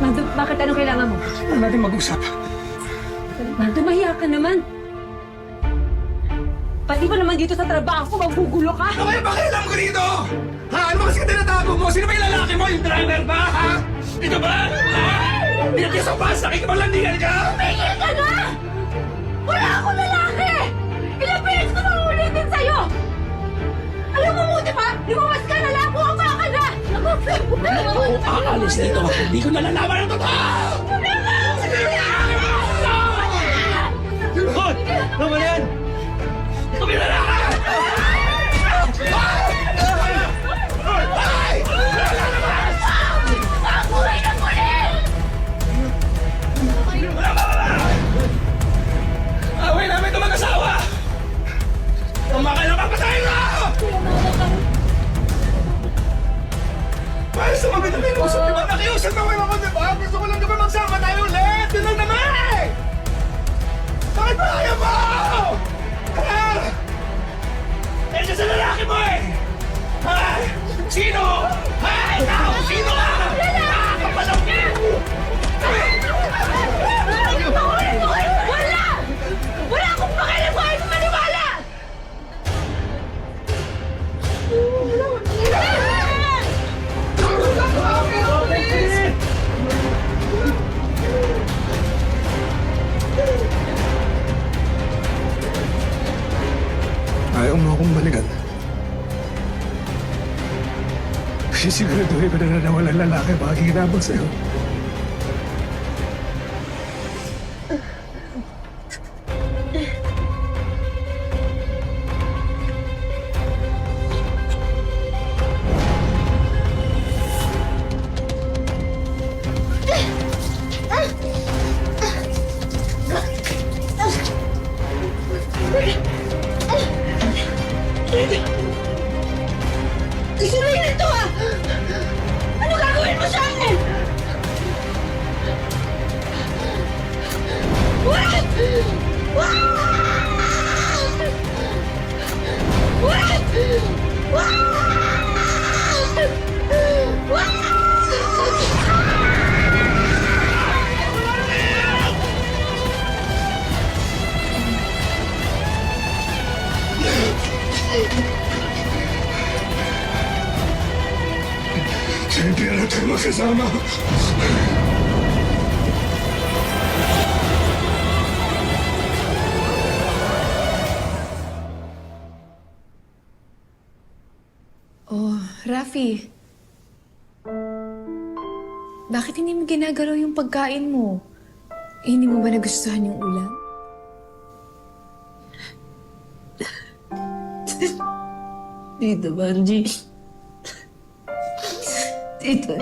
Nando, bakit? Anong kailangan mo? Ano natin mag-usap? Nando, mahiya ka naman. Pati ba naman dito sa trabaho ko, magugulo ka? Ano kaya pakialam ko dito? Ha? Ano ba kasi tinatago mo? Sino ba yung lalaki mo? Yung driver ba? Ha? Ito ba? Ha? Pinag sa bus, nakikipaglandingan ka? Tumigil ka na! Wala akong lalaki! Ilang beses ko nang ulitin sa'yo! Alam mo buti pa, lumawas ka na lang, buwang ka na! Oo, aalis dito. Hindi ko nalalaman ang totoo! Hoy! Ano ba yan? Tumira na ka! Buhay na pulis! Away namin ito mag-asawa! Tumakay na papatayin mo! Para sa mga pinapinuusap, di ba? Nakiusap naman ako, di ba? Gusto ko lang di ba magsama tayo ulit? Yun lang naman! Bakit ba ayaw mo? Ha? Nandiyan sa lalaki mo eh! Ha? Sino? Ha? Ikaw! Sino ka? Nakakapalaw niya! Wala! Wala akong pakialam kung ayaw maniwala! Ayaw mo akong balikan. Sisiguraduhin ko na walang lalaki makikinabang sa'yo. Isuloy na ito ah! Ano gagawin mo sa akin? What? What? What? What? Siyempre na tayo magkasama. Oh, Rafi. Bakit hindi mo ginagalaw yung pagkain mo? Hindi mo ba nagustuhan yung ulam? Tito Banji. Tito.